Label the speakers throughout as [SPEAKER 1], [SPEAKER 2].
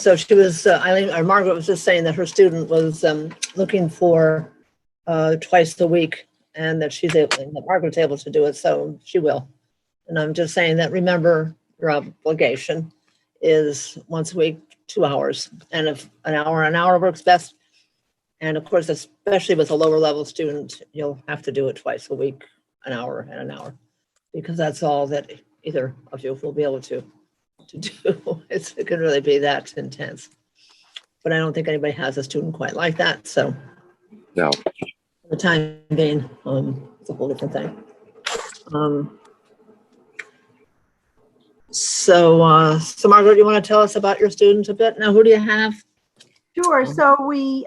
[SPEAKER 1] so she was, Eileen, or Margaret was just saying that her student was looking for twice a week, and that she's able, and that Margaret's able to do it, so she will. And I'm just saying that, remember, your obligation is once a week, 2 hours. And if an hour works best. And of course, especially with a lower level student, you'll have to do it twice a week, an hour and an hour, because that's all that either of you will be able to do. It can really be that intense. But I don't think anybody has a student quite like that. So
[SPEAKER 2] No.
[SPEAKER 1] for the time being, it's a whole different thing. So Margaret, you want to tell us about your students a bit? Now, who do you have?
[SPEAKER 3] Sure. So we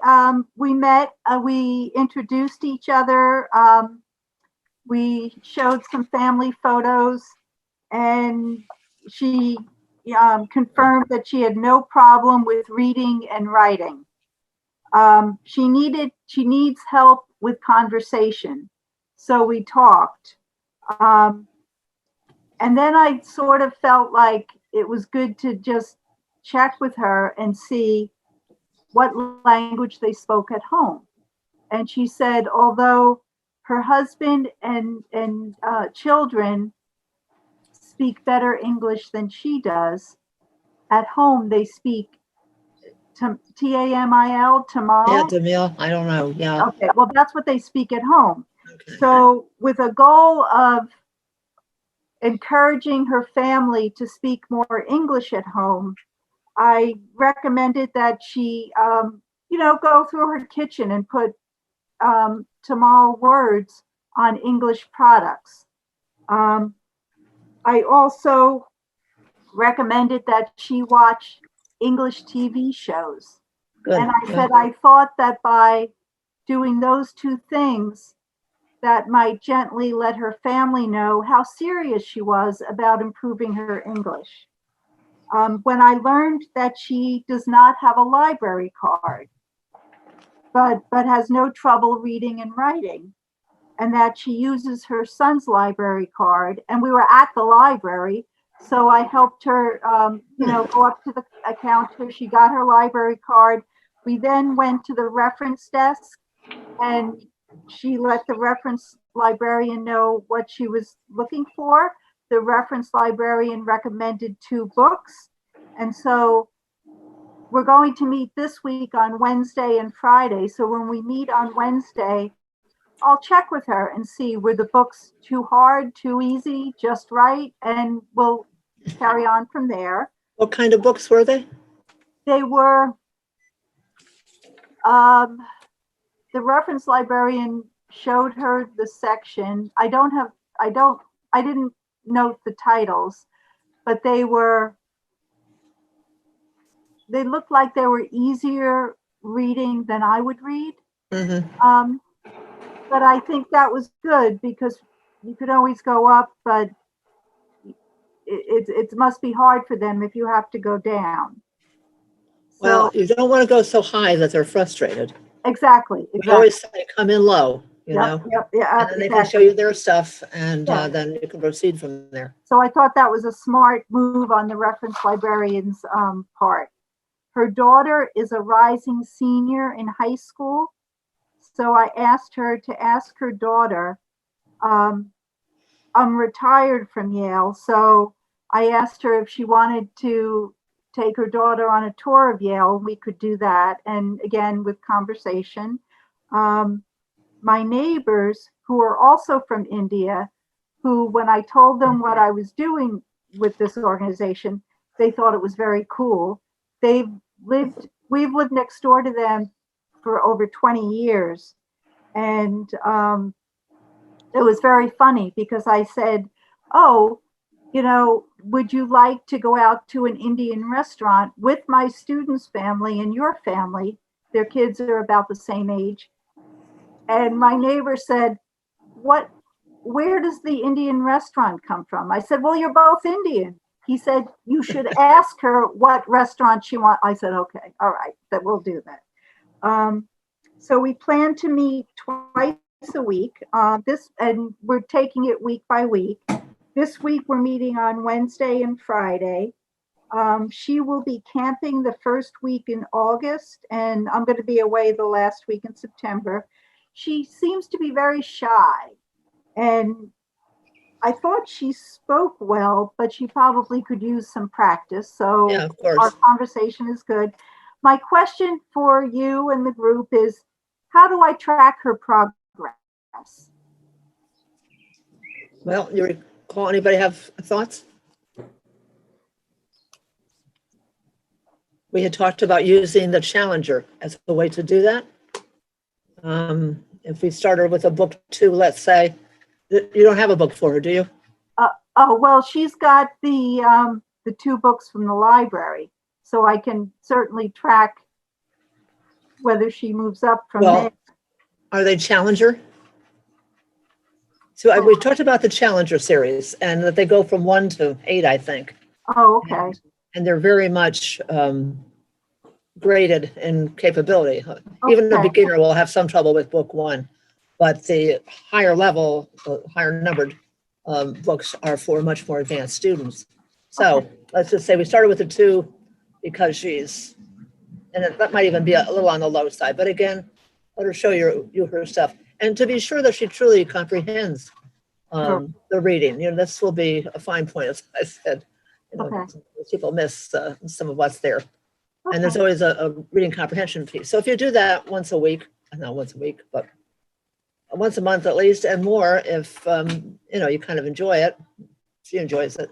[SPEAKER 3] met, we introduced each other. We showed some family photos, and she confirmed that she had no problem with reading and writing. She needs help with conversation. So we talked. And then I sort of felt like it was good to just check with her and see what language they spoke at home. And she said, although her husband and children speak better English than she does, at home they speak Tamil, Tamil.
[SPEAKER 1] Yeah, Tamil. I don't know. Yeah.
[SPEAKER 3] Okay, well, that's what they speak at home.
[SPEAKER 1] Okay.
[SPEAKER 3] So with a goal of encouraging her family to speak more English at home, I recommended that she, go through her kitchen and put Tamil words on English products. I also recommended that she watch English TV shows.
[SPEAKER 1] Good.
[SPEAKER 3] And I said, I thought that by doing those two things, that might gently let her family know how serious she was about improving her English. When I learned that she does not have a library card, but has no trouble reading and writing, and that she uses her son's library card, and we were at the library, so I helped her, go up to the counter. She got her library card. We then went to the reference desk, and she let the reference librarian know what she was looking for. The reference librarian recommended 2 books. And so we're going to meet this week on Wednesday and Friday. So when we meet on Wednesday, I'll check with her and see, were the books too hard, too easy, just right? And we'll carry on from there.
[SPEAKER 1] What kind of books were they?
[SPEAKER 3] They were, the reference librarian showed her the section. I didn't note the titles, but they looked like they were easier reading than I would read.
[SPEAKER 1] Mm-hmm.
[SPEAKER 3] But I think that was good, because you could always go up, but it must be hard for them if you have to go down.
[SPEAKER 1] Well, you don't want to go so high that they're frustrated.
[SPEAKER 3] Exactly.
[SPEAKER 1] We always say, come in low, know,
[SPEAKER 3] Yeah,
[SPEAKER 1] and then they can show you their stuff, and
[SPEAKER 3] Yeah.
[SPEAKER 1] then you can proceed from there.
[SPEAKER 3] So I thought that was a smart move on the reference librarian's part. Her daughter is a rising senior in high school. So I asked her to ask her daughter, I'm retired from Yale, so I asked her if she wanted to take her daughter on a tour of Yale. We could do that. And again, with conversation. My neighbors, who are also from India, who, when I told them what I was doing with this organization, they thought it was very cool. We've lived next door to them for over 20 years. And it was very funny, because I said, oh, would you like to go out to an Indian restaurant with my students' family and your family? Their kids are about the same age. And my neighbor said, where does the Indian restaurant come from? I said, well, you're both Indian. He said, you should ask her what restaurant she wants. I said, okay, all right, that we'll do that. So we plan to meet twice a week. And we're taking it week by week. This week we're meeting on Wednesday and Friday. She will be camping the first week in August, and I'm going to be away the last week in September. She seems to be very shy, and I thought she spoke well, but she probably could use some practice. So
[SPEAKER 1] Yeah, of
[SPEAKER 3] our
[SPEAKER 1] course.
[SPEAKER 3] conversation is good. My question for you and the group is, how do I track her progress?
[SPEAKER 1] Well, you recall, anybody have thoughts? We had talked about using the challenger as a way to do that. If we started with a book 2, let's say, you don't have a book for her, do you?
[SPEAKER 3] Oh, well, she's got the 2 books from the library, so I can certainly track whether she moves up from there.
[SPEAKER 1] Well, are they challenger? So we talked about the challenger series and that they go from 1 to 8, I think.
[SPEAKER 3] Oh, okay.
[SPEAKER 1] And they're very much graded in capability. Even a
[SPEAKER 3] Okay.
[SPEAKER 1] beginner will have some trouble with book 1, but the higher level, higher numbered books are for much more advanced students. So let's just say we started with a 2 because she's, and that might even be a little on the low side, but again, let her show you her stuff. And to be sure that she truly comprehends the reading, this will be a fine point, as I said.
[SPEAKER 3] Okay.
[SPEAKER 1] People miss some of what's there. And there's
[SPEAKER 3] Okay.
[SPEAKER 1] always a reading comprehension piece. So if you do that once a week, not once a week, but once a month at least, and more if you kind of enjoy it, she enjoys it,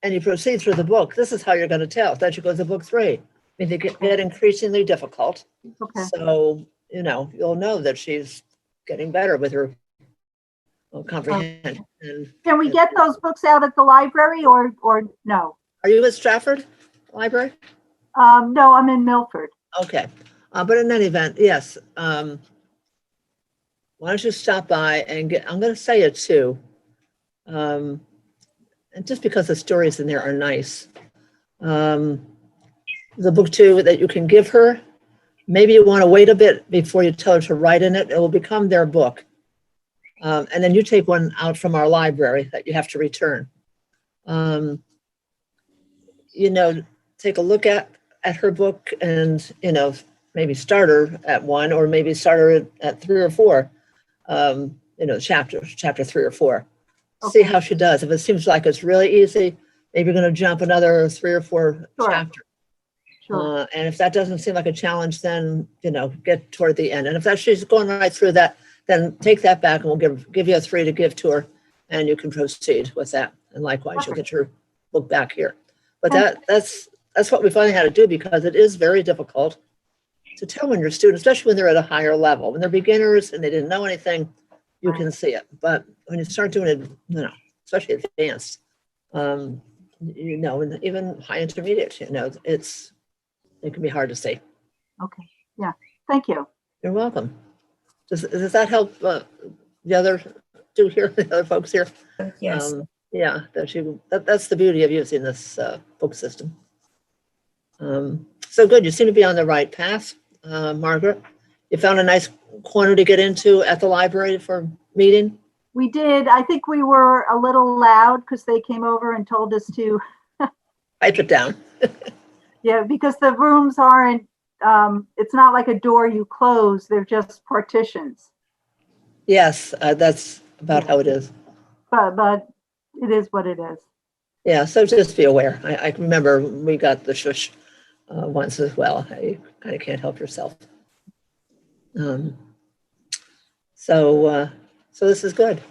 [SPEAKER 1] and you proceed through the book, this is how you're going to tell that you go to book 3. I mean, they get increasingly difficult.
[SPEAKER 3] Okay.
[SPEAKER 1] So, you'll know that she's getting better with her comprehension.
[SPEAKER 3] Can we get those books out at the library or no?
[SPEAKER 1] Are you at Stratford Library?
[SPEAKER 3] No, I'm in Milford.
[SPEAKER 1] Okay. But in any event, yes. Why don't you stop by and I'm going to say it too. And just because the stories in there are nice. The book 2 that you can give her, maybe you want to wait a bit before you tell her to write in it. It will become their book. And then you take one out from our library that you have to return. Take a look at her book and, maybe start her at 1 or maybe start her at 3 or 4, chapter 3 or 4.
[SPEAKER 3] Okay.
[SPEAKER 1] See how she does. If it seems like it's really easy, maybe you're going to jump another 3 or 4
[SPEAKER 3] Sure.
[SPEAKER 1] chapters.
[SPEAKER 3] Sure.
[SPEAKER 1] And if that doesn't seem like a challenge, then, get toward the end. And if she's going right through that, then take that back and we'll give you a 3 to give to her and you can proceed with that. And likewise, you'll get your book back here. But that's what we finally had to do because it is very difficult to tell when your students, especially when they're at a higher level, when they're beginners and they didn't know anything, you can see it. But when you start doing it, especially advanced, and even high intermediate, it can be hard to see.
[SPEAKER 3] Okay. Yeah. Thank you.
[SPEAKER 1] You're welcome. Does that help the other folks here?
[SPEAKER 2] Yes.
[SPEAKER 1] Yeah, that's the beauty of using this book system. So good, you seem to be on the right path, Margaret. You found a nice corner to get into at the library for meeting?
[SPEAKER 3] We did. I think we were a little loud because they came over and told us to.
[SPEAKER 1] Pipe it down.
[SPEAKER 3] Yeah, because the rooms aren't, it's not like a door you close, they're just partitions.
[SPEAKER 1] Yes, that's about how it is.
[SPEAKER 3] But it is what it is.
[SPEAKER 1] Yeah, so just be aware. I remember we got the shush once as well. You kind of can't help yourself. So this is good.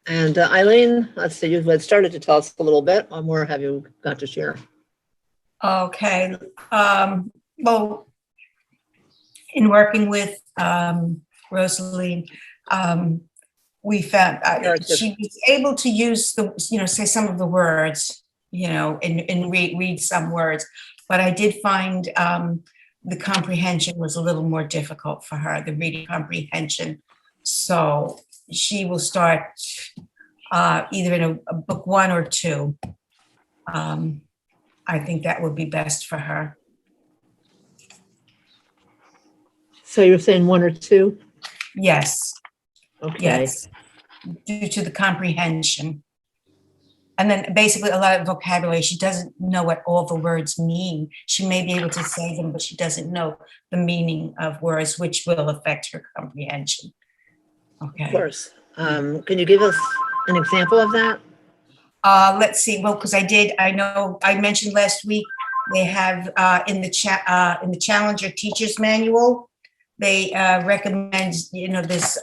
[SPEAKER 1] And Eileen, let's see, you had started to tell us a little bit. What more have you got to share?
[SPEAKER 2] Okay. Well, in working with Rosaline, we found she was able to use say some of the words, and read some words. But I did find the comprehension was a little more difficult for her, the reading comprehension. So she will start either in a book 1 or 2. I think that would be best for her.
[SPEAKER 1] So you're saying 1 or 2?
[SPEAKER 2] Yes.
[SPEAKER 1] Okay.
[SPEAKER 2] Yes. Due to the comprehension. And then basically a lot of vocabulary. She doesn't know what all the words mean. She may be able to say them, but she doesn't know the meaning of words, which will affect her comprehension. Okay.
[SPEAKER 1] Of course. Can you give us an example of that?
[SPEAKER 2] Let's see. Well, because I know I mentioned last week, they have in the Challenger Teacher's Manual, they recommend, this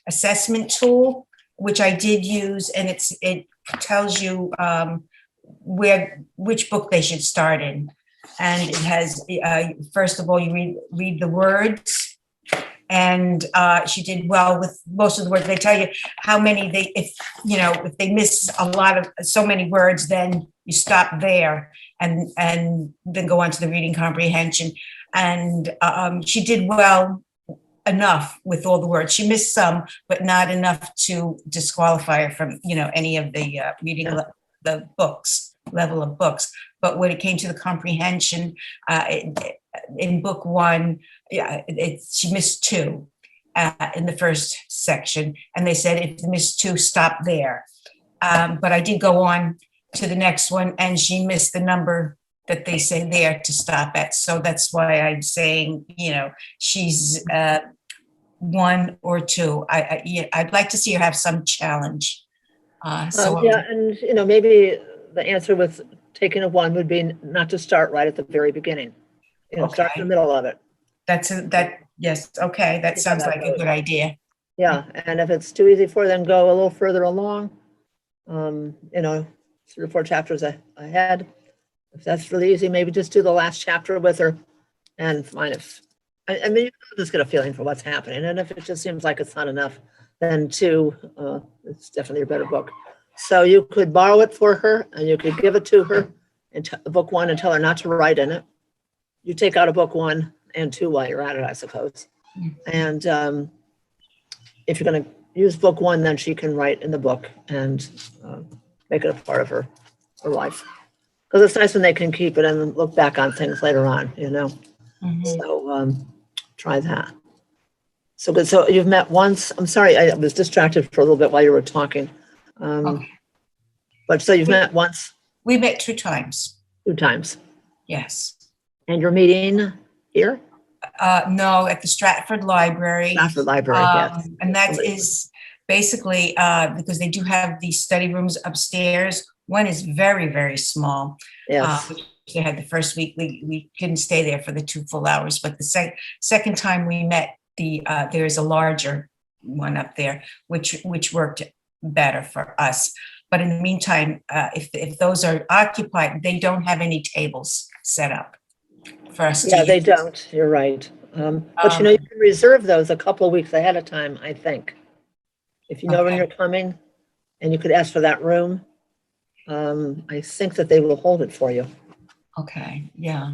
[SPEAKER 2] assessment tool, which I did use, and it tells you which book they should start in. And it has, first of all, you read the words. And she did well with most of the words. They tell you how many if they miss so many words, then you stop there and then go on to the reading comprehension. And she did well enough with all the words. She missed some, but not enough to disqualify her from, any of the reading the books, level of books. But when it came to the comprehension, in book one, she missed 2 in the first section. And they said, if you missed 2, stop there. But I did go on to the next one, and she missed the number that they say there to stop at. So that's why I'm saying, she's 1 or 2. I'd like to see her have some challenge.
[SPEAKER 1] And maybe the answer with taking a 1 would be not to start right at the very beginning. Start in the middle of it.
[SPEAKER 2] Yes. Okay. That sounds like a good idea.
[SPEAKER 1] Yeah. And if it's too easy for them, go a little further along, 3 or 4 chapters ahead. If that's really easy, maybe just do the last chapter with her and find if, you just get a feeling for what's happening. And if it just seems like it's not enough, then 2, it's definitely a better book. So you could borrow it for her, and you could give it to her in book 1 and tell her not to write in it. You take out a book 1 and 2 while you're at it, I suppose. And if you're going to use book 1, then she can write in the book and make it a part of her life. Because it's nice when they can keep it and look back on things later on,
[SPEAKER 2] Mm-hmm.
[SPEAKER 1] So try that. So good. So you've met once. I'm sorry, I was distracted for a little bit while you were talking. But so you've met once?
[SPEAKER 2] We met 2 times.
[SPEAKER 1] 2 times.
[SPEAKER 2] Yes.
[SPEAKER 1] And you're meeting here?
[SPEAKER 2] No, at the Stratford Library.
[SPEAKER 1] Stratford Library, yes.
[SPEAKER 2] And that is basically because they do have these study rooms upstairs. One is very, very small.
[SPEAKER 1] Yes.
[SPEAKER 2] They had the first week, we couldn't stay there for the 2 full hours. But the second time we met, there's a larger one up there, which worked better for us. But in the meantime, if those are occupied, they don't have any tables set up for us to use.
[SPEAKER 1] They don't. You're right. But you can reserve those a couple of weeks ahead of time, I think. If you know when you're coming, and you could ask for that room, I think that they will hold it for you.
[SPEAKER 2] Okay. Yeah.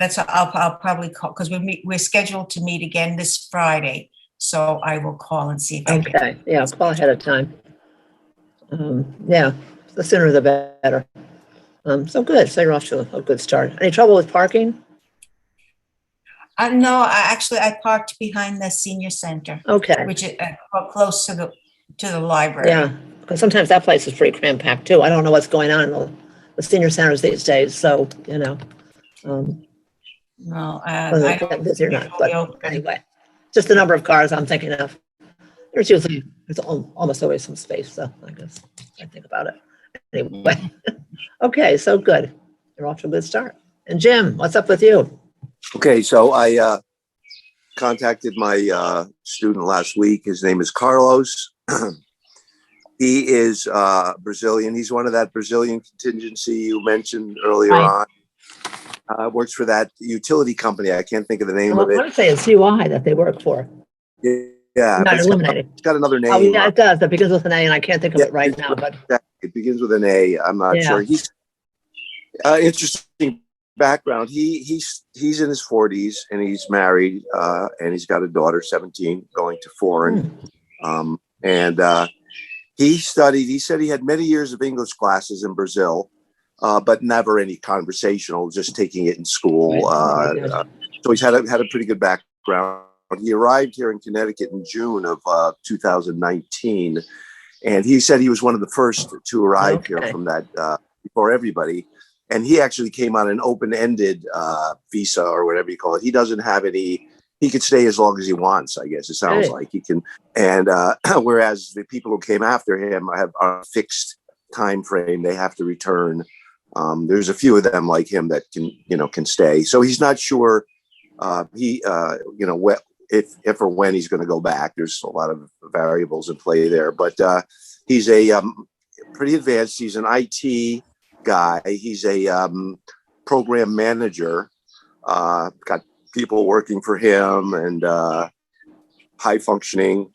[SPEAKER 2] I'll probably call, because we're scheduled to meet again this Friday. So I will call and see if I can.
[SPEAKER 1] Okay. Yeah. Call ahead of time. The sooner the better. So good. So you're off to a good start. Any trouble with parking?
[SPEAKER 2] No, I parked behind the senior center.
[SPEAKER 1] Okay.
[SPEAKER 2] Which is close to the library.
[SPEAKER 1] Yeah, because sometimes that place is pretty cram-packed too. I don't know what's going on in the senior centers these days. So
[SPEAKER 2] No,
[SPEAKER 1] busy or not. But anyway, just the number of cars I'm thinking of. There's almost always some space. So I guess I think about it anyway. Okay, so good. You're off to a good start. And Jim, what's up with you?
[SPEAKER 4] Okay, so I contacted my student last week. His name is Carlos. He is Brazilian. He's one of that Brazilian contingency you mentioned earlier on. Works for that utility company. I can't think of the name of it.
[SPEAKER 1] I want to say it's UI that they work for.
[SPEAKER 4] Yeah,
[SPEAKER 1] Not eliminated.
[SPEAKER 4] It's got another name.
[SPEAKER 1] Oh, yeah, it does. That begins with an A, and I can't think of it right now. But
[SPEAKER 4] it begins with an A. I'm not sure. He's interesting background. He's in his 40s and he's married and he's got a daughter, 17, going to foreign. He studied. He said he had many years of English classes in Brazil, but never any conversational. Just taking it in school. So he's had a pretty good background. He arrived here in Connecticut in June of 2019, And he said he was one of the first to arrive here
[SPEAKER 1] Okay.
[SPEAKER 4] from that, before everybody. And he actually came on an open-ended visa or whatever you call it. He doesn't have any, he could stay as long as he wants, I guess it sounds
[SPEAKER 1] Hey.
[SPEAKER 4] like he can. And whereas the people who came after him have a fixed time frame, they have to return. There's a few of them like him that can stay. So he's not sure if or when he's going to go back. There's a lot of variables in play there, but he's a pretty advanced. He's an IT guy. He's a program manager. Got people working for him and high functioning.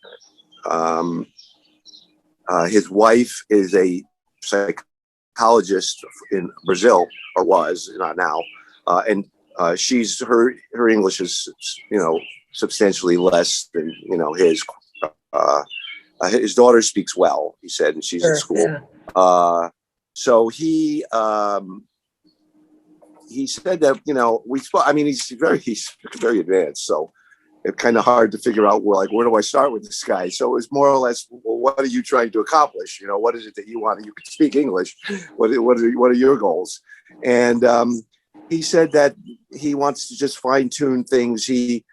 [SPEAKER 4] His wife is a psychologist in Brazil, or was, not now, and she's her English is substantially less than his. His daughter speaks well, he said, and she's
[SPEAKER 1] Sure,
[SPEAKER 4] at school.
[SPEAKER 1] yeah.
[SPEAKER 4] So he said that we spoke. I mean, he's very advanced, so it's kind of hard to figure out where do I start with this guy. So it was more or less, well, what are you trying to accomplish? What is it that you want? You can speak English. What are your goals? And he said that he wants to just fine tune things. He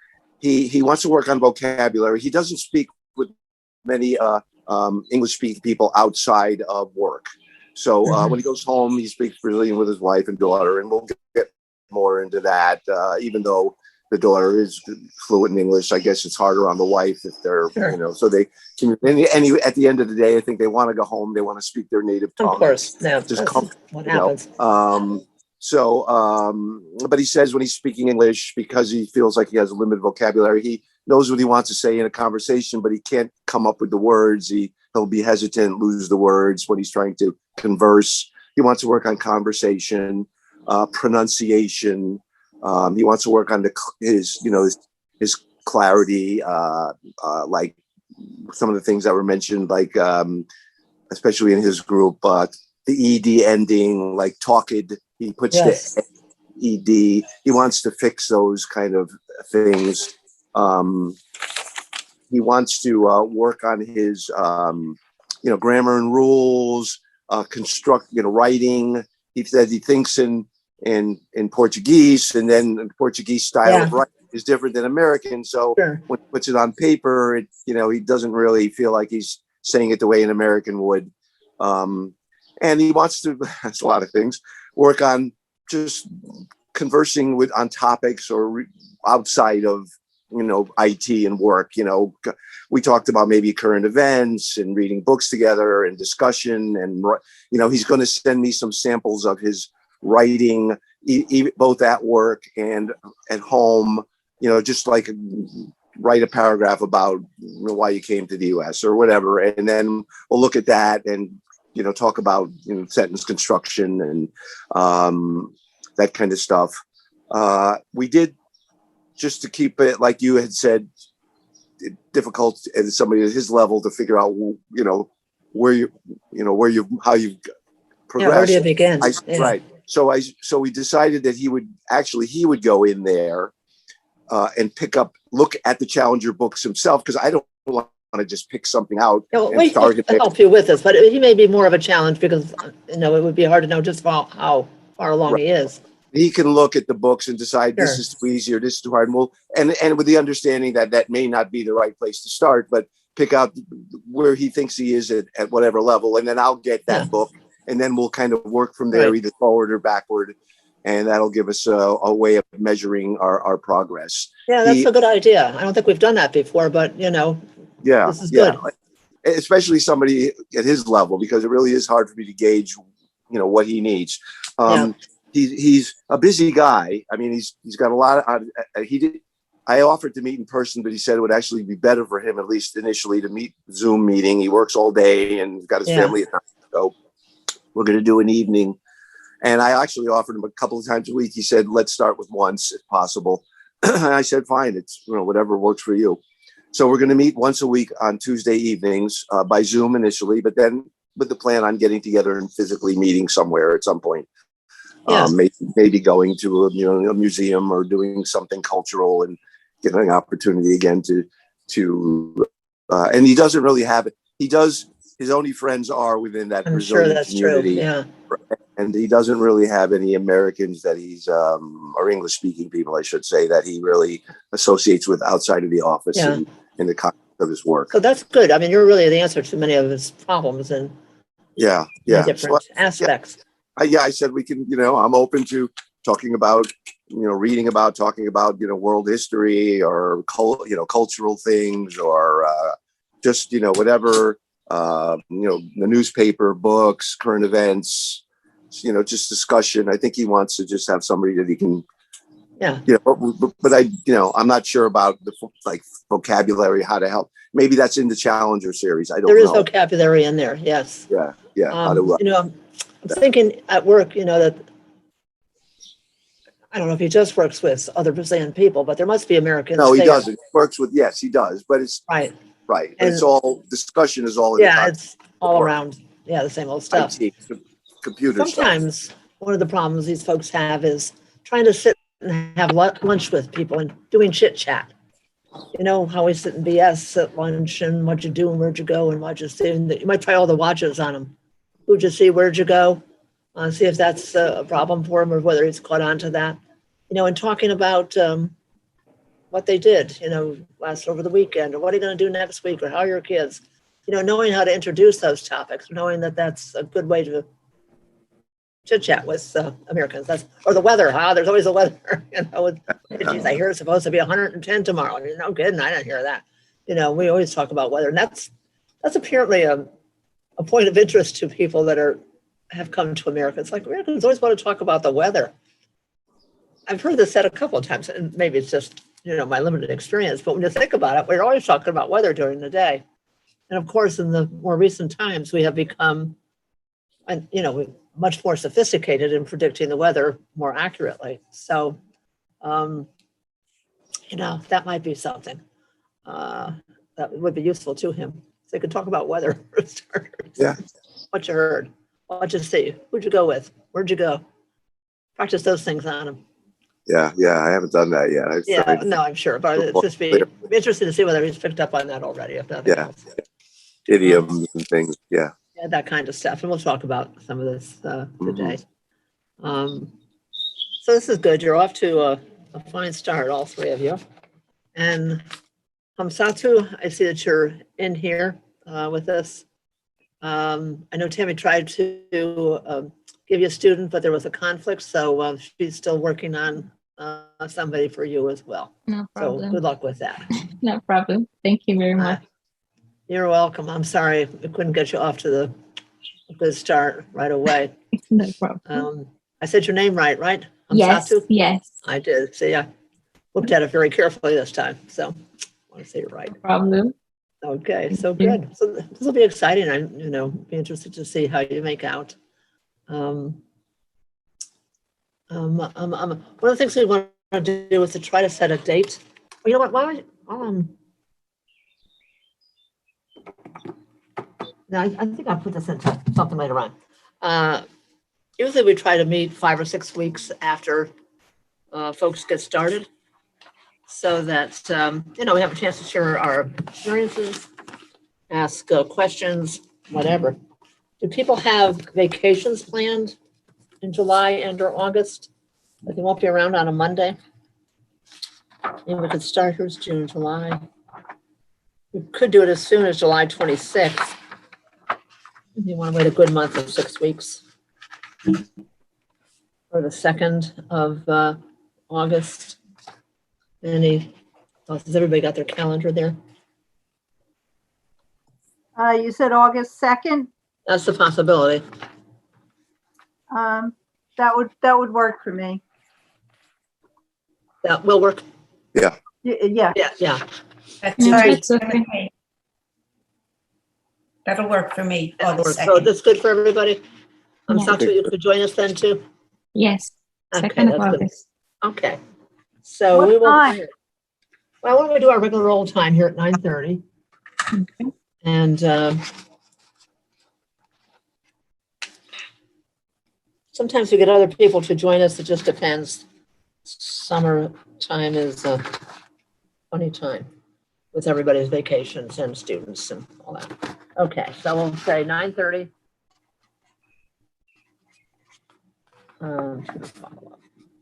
[SPEAKER 4] wants to work on vocabulary. He doesn't speak with many English speaking people outside of work. So when he goes home, he speaks Brazilian with his wife and daughter, and we'll get more into that. Even though the daughter is fluent in English, I guess it's harder on the wife if they're,
[SPEAKER 1] Sure.
[SPEAKER 4] so they can, at the end of the day, I think they want to go home. They want to speak their native tongue.
[SPEAKER 1] Of course, yeah,
[SPEAKER 4] Just
[SPEAKER 1] that's what happens.
[SPEAKER 4] But he says when he's speaking English, because he feels like he has a limited vocabulary, he knows what he wants to say in a conversation, but he can't come up with the words. He'll be hesitant, lose the words when he's trying to converse. He wants to work on conversation, pronunciation. He wants to work on his clarity, like some of the things that were mentioned, like especially in his group, the ED ending, like talked. He puts
[SPEAKER 1] Yes.
[SPEAKER 4] the ED. He wants to fix those kind of things. He wants to work on his, grammar and rules, writing. He said he thinks in Portuguese, and then the Portuguese style of writing is different than American. So
[SPEAKER 1] Sure.
[SPEAKER 4] when he puts it on paper, he doesn't really feel like he's saying it the way an American would. And he wants to, that's a lot of things, work on just conversing on topics or outside of, IT and work. We talked about maybe current events and reading books together and discussion. And, he's going to send me some samples of his writing, both at work and at home, just like write a paragraph about why you came to the US or whatever. And then we'll look at that and, talk about, sentence construction and that kind of stuff. We did, just to keep it, like you had said, difficult at somebody at his level to figure out, how you progress.
[SPEAKER 1] Where do you begin?
[SPEAKER 4] Right. So we decided that he would go in there and look at the Challenger books himself, because I don't want to just pick something out.
[SPEAKER 1] We can help you with this, but he may be more of a challenge because, it would be hard to know just how far along he is.
[SPEAKER 4] He can look at the books and decide this is too easy or this is too hard. And with the understanding that may not be the right place to start, but pick out where he thinks he is at whatever level. And then I'll get that book, and then we'll kind of work from there, either forward or backward. And that'll give us a way of measuring our progress.
[SPEAKER 1] Yeah, that's a good idea. I don't think we've done that before, but this is good.
[SPEAKER 4] Especially somebody at his level, because it really is hard for me to gauge, what he needs. He's a busy guy. I mean, he's got a lot of, I offered to meet in person, but he said it would actually be better for him, at least initially, to meet Zoom meeting. He works all day and got his family at home. So we're going to do an evening. And I actually offered him a couple of times a week. He said, let's start with once if possible. And I said, fine, it's, whatever works for you. So we're going to meet once a week on Tuesday evenings by Zoom initially, but then with the plan on getting together and physically meeting somewhere at some point.
[SPEAKER 1] Yes.
[SPEAKER 4] Maybe going to a museum or doing something cultural and getting an opportunity again to and he doesn't really have it. He does his only friends are within that
[SPEAKER 1] I'm sure
[SPEAKER 4] Brazilian
[SPEAKER 1] that's true.
[SPEAKER 4] community.
[SPEAKER 1] Yeah.
[SPEAKER 4] And he doesn't really have any Americans that he's, or English speaking people, I should say, that he really associates with outside of the office
[SPEAKER 1] Yeah.
[SPEAKER 4] and in the context of his work.
[SPEAKER 1] So that's good. I mean, you're really the answer to many of his problems and
[SPEAKER 4] Yeah.
[SPEAKER 1] different
[SPEAKER 4] So,
[SPEAKER 1] aspects.
[SPEAKER 4] I said we can, I'm open to talking about, reading about, talking about, world history or, cultural things or just, whatever, the newspaper, books, current events, just discussion. I think he wants to just have somebody that he can,
[SPEAKER 1] Yeah.
[SPEAKER 4] but I'm not sure about the vocabulary, how to help. Maybe that's in the Challenger series. I don't know.
[SPEAKER 1] There is vocabulary in there. Yes.
[SPEAKER 4] Yeah. How to,
[SPEAKER 1] I'm thinking at work, that I don't know if he just works with other Brazilian people, but there must be Americans.
[SPEAKER 4] No, he
[SPEAKER 1] there.
[SPEAKER 4] doesn't. Works with, yes, he does, but it's
[SPEAKER 1] Right.
[SPEAKER 4] right. But
[SPEAKER 1] And-
[SPEAKER 4] it's all discussion is all in
[SPEAKER 1] Yeah,
[SPEAKER 4] the
[SPEAKER 1] it's all
[SPEAKER 4] work.
[SPEAKER 1] around. Yeah, the same old stuff.
[SPEAKER 4] IT, computer stuff.
[SPEAKER 1] Sometimes one of the problems these folks have is trying to sit and have lunch with people and doing chit chat. You know how we sit and BS at lunch and what you do and where'd you go and what you see. And you might try all the watches on them. Who'd you see? Where'd you go? See if that's a problem for him or whether he's caught on to that. And talking about what they did, last over the weekend, or what are you going to do next week, or how are your kids? Knowing how to introduce those topics, knowing that that's a good way to chit chat with Americans. Or the weather. There's always the weather. Geez, I hear it's supposed to be 110 tomorrow. No kidding, I didn't hear that. We always talk about weather, and that's apparently a point of interest to people that have come to America. It's like Americans always want to talk about the weather. I've heard this said a couple of times, and maybe it's just my limited experience. But when you think about it, we're always talking about weather during the day, and of course, in the more recent times, we have become, much more sophisticated in predicting the weather more accurately. So, that might be something that would be useful to him. So they could talk about weather for starters.
[SPEAKER 4] Yeah.
[SPEAKER 1] What you heard, what you see, who'd you go with, where'd you go? Practice those things on him.
[SPEAKER 4] Yeah. I haven't done that yet.
[SPEAKER 1] No, I'm sure, but it's just be interesting to see whether he's picked up on that already, if nothing else.
[SPEAKER 4] Idioms and things. Yeah.
[SPEAKER 1] Yeah, that kind of stuff, and we'll talk about some of this today. So this is good. You're off to a fine start, all three of you. And Hamsatu, I see that you're in here with us. I know Tammy tried to give you a student, but there was a conflict, so she's still working on somebody for you as well.
[SPEAKER 5] No problem.
[SPEAKER 1] So good luck with that.
[SPEAKER 5] No problem. Thank you very much.
[SPEAKER 1] You're welcome. I'm sorry we couldn't get you off to a good start right away.
[SPEAKER 5] No problem.
[SPEAKER 1] I said your name right?
[SPEAKER 5] Yes,
[SPEAKER 1] Hamsatu?
[SPEAKER 5] yes.
[SPEAKER 1] I did. See, I looked at it very carefully this time, so I want to say it right.
[SPEAKER 5] No problem.
[SPEAKER 1] Okay, so
[SPEAKER 5] Thank you.
[SPEAKER 1] good. So this will be exciting. I'm, be interested to see how you make out. One of the things we want to do is to try to set a date. Well, you know what? Why no, I think I'll put this into something later on. Usually we try to meet 5 or 6 weeks after folks get started, so that we have a chance to share our experiences, ask questions, whatever. Do people have vacations planned in July and or August? That they won't be around on a Monday? Maybe we could start, here's June, July. We could do it as soon as July 26th. If you want to wait a good month of 6 weeks. Or the 2nd of August. Has everybody got their calendar there?
[SPEAKER 3] You said August 2nd?
[SPEAKER 1] That's the possibility.
[SPEAKER 3] That would work for me.
[SPEAKER 1] That will work.
[SPEAKER 3] Yeah.
[SPEAKER 1] Yeah.
[SPEAKER 2] That's
[SPEAKER 5] Yeah,
[SPEAKER 2] right.
[SPEAKER 5] that's okay.
[SPEAKER 2] That'll work for me.
[SPEAKER 1] That
[SPEAKER 2] August
[SPEAKER 1] works. So
[SPEAKER 2] 2nd.
[SPEAKER 1] that's good for everybody?
[SPEAKER 5] Yeah.
[SPEAKER 1] Satu, you could join us then too?
[SPEAKER 5] Yes.
[SPEAKER 1] Okay,
[SPEAKER 5] 2nd of
[SPEAKER 1] that's good.
[SPEAKER 5] August.
[SPEAKER 1] Okay. So
[SPEAKER 3] What
[SPEAKER 1] we will.
[SPEAKER 3] time?
[SPEAKER 1] Well, we're going to do our regular roll time here at 9:30.
[SPEAKER 5] Okay.
[SPEAKER 1] And sometimes we get other people to join us. It just depends. Summertime is a funny time with everybody's vacations and students and all that. Okay, so we'll say 9:30.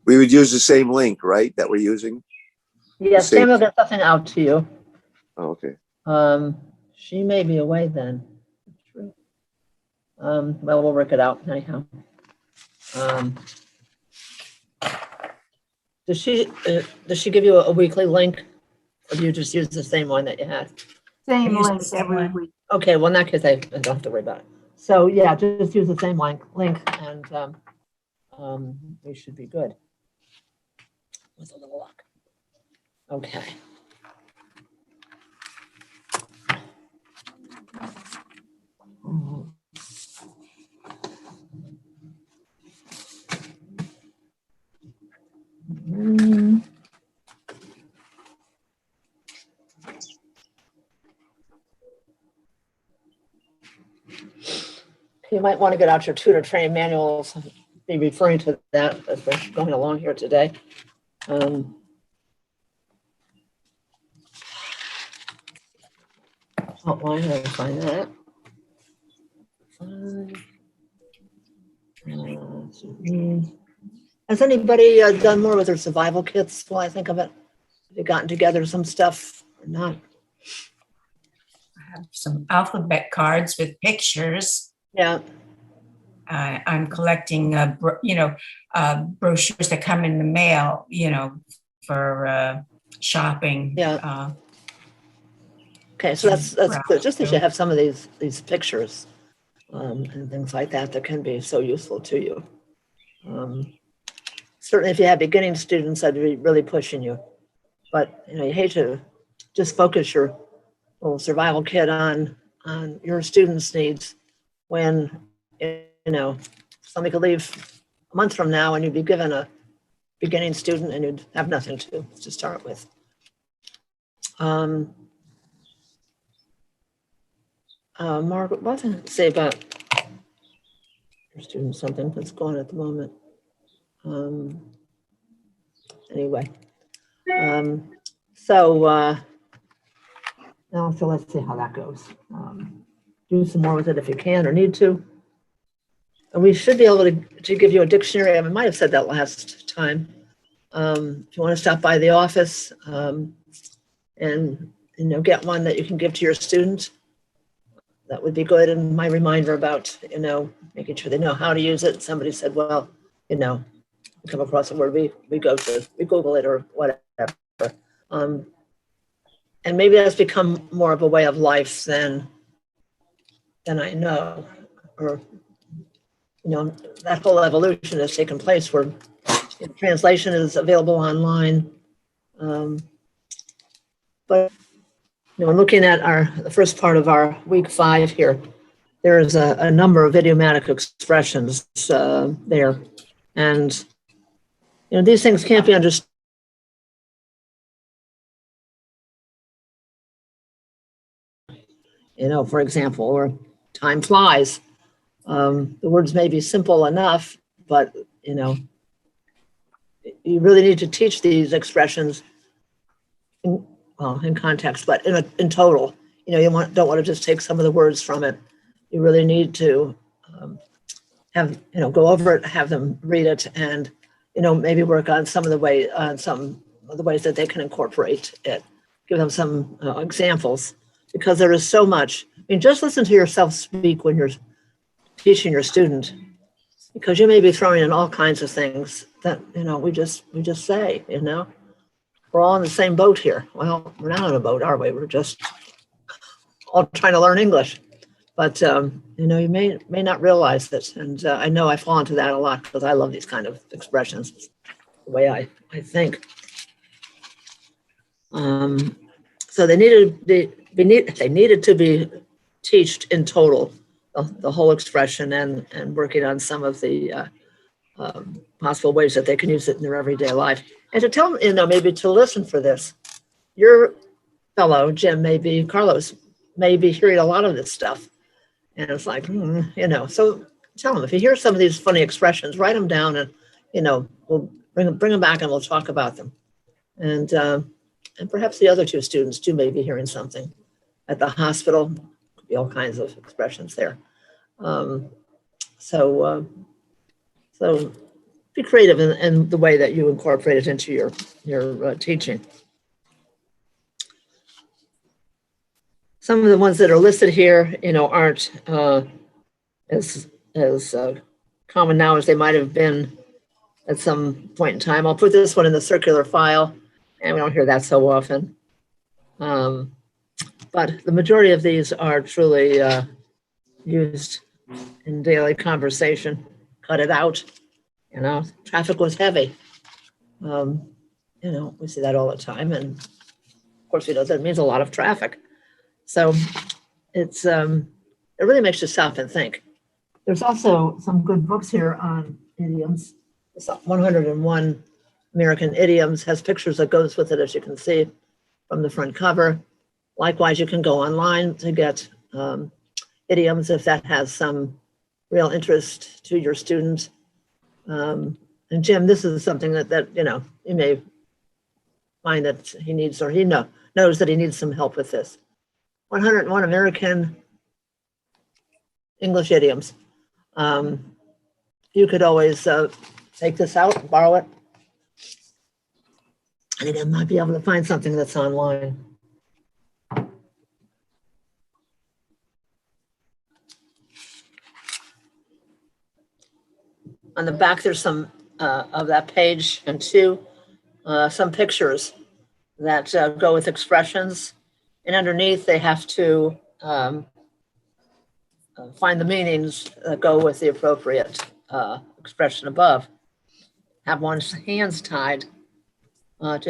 [SPEAKER 4] We would use the same link, right, that we're using?
[SPEAKER 1] Yes,
[SPEAKER 4] Same.
[SPEAKER 1] Sam will get something out to you.
[SPEAKER 4] Oh, okay.
[SPEAKER 1] She may be away then. Well, we'll work it out anyhow. Does she give you a weekly link, or do you just use the same one that you had?
[SPEAKER 3] Same
[SPEAKER 2] Use the
[SPEAKER 3] link
[SPEAKER 2] same
[SPEAKER 3] every
[SPEAKER 2] one.
[SPEAKER 3] week.
[SPEAKER 1] Okay, well, in that case, I don't have to worry about it. So yeah, just use the same link and we should be good with a little luck. Okay. You might want to get out your tutor training manuals, be referring to that as we're going along here today. Outline, how to find that. Has anybody done more with their survival kits while I think of it? Have you gotten together some stuff or not?
[SPEAKER 2] I have some alphabet cards with pictures.
[SPEAKER 1] Yeah.
[SPEAKER 2] I'm collecting, brochures that come in the mail, for shopping.
[SPEAKER 1] Yeah. Okay, so that's good. Just that you have some of these pictures and things like that that can be so useful to you. Certainly, if you have beginning students, I'd be really pushing you. But you hate to just focus your little survival kit on your students' needs when somebody could leave a month from now and you'd be given a beginning student and you'd have nothing to start with. Margaret, what did I say about your students? Something that's going on at the moment. Anyway, so let's see how that goes. Do some more with it if you can or need to. And we should be able to give you a dictionary. I might have said that last time. If you want to stop by the office and get one that you can give to your student, that would be good. And my reminder about making sure they know how to use it. Somebody said, well, we come across a word, we Google it or whatever. And maybe that's become more of a way of life than I know, or that whole evolution has taken place where translation is available online. But looking at the first part of our week 5 here, there is a number of idiomatic expressions there, and these things can't be understood. For example, or time flies. The words may be simple enough, but you really need to teach these expressions in context, but in total. You don't want to just take some of the words from it. You really need to have go over it, have them read it, and maybe work on some of the ways that they can incorporate it. Give them some examples, because there is so much. Just listen to yourself speak when you're teaching your student, because you may be throwing in all kinds of things that we just say. We're all in the same boat here. Well, we're not on a boat, are we? We're just all trying to learn English. But you may not realize it, and I know I fall into that a lot because I love these kind of expressions. It's the way I think. So they needed to be taught in total, the whole expression, and working on some of the possible ways that they can use it in their everyday life. And to tell them, maybe to listen for this. Your fellow, Carlos, may be hearing a lot of this stuff. And it's like, so tell them, if you hear some of these funny expressions, write them down and, we'll bring them back and we'll talk about them. And perhaps the other 2 students too may be hearing something at the hospital. be all kinds of expressions there. So be creative in the way that you incorporate it into your teaching. Some of the ones that are listed here, aren't as common now as they might have been at some point in time. I'll put this one in the circular file, and we don't hear that so often. But the majority of these are truly used in daily conversation. Cut it out. Traffic was heavy. We see that all the time, and of course, that means a lot of traffic. So it really makes you stop and think. There's also some good books here on idioms. It's 101 American Idioms, has pictures that goes with it, as you can see from the front cover. Likewise, you can go online to get idioms if that has some real interest to your students. And Jim, this is something that you may find that he needs, or he knows that he needs some help with this. 101 American English idioms. You could always take this out, borrow it, and again, might be able to find something that's online. On the back, there's some of that page and some pictures that go with expressions. And underneath, they have to find the meanings that go with the appropriate expression above. Have one's hands tied to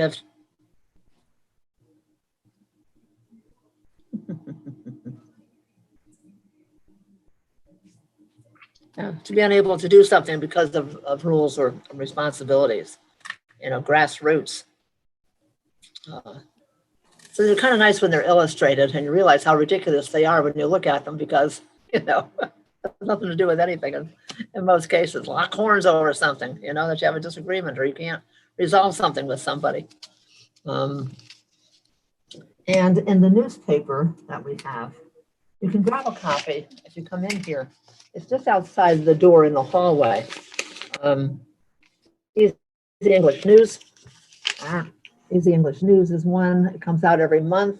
[SPEAKER 1] have to be unable to do something because of rules or responsibilities, grassroots. So they're kind of nice when they're illustrated, and you realize how ridiculous they are when you look at them, because it has nothing to do with anything in most cases. Lock horns over something, that you have a disagreement or you can't resolve something with somebody. And in the newspaper that we have, you can grab a copy if you come in here. It's just outside the door in the hallway. Easy English News. Easy English News is one. It comes out every month.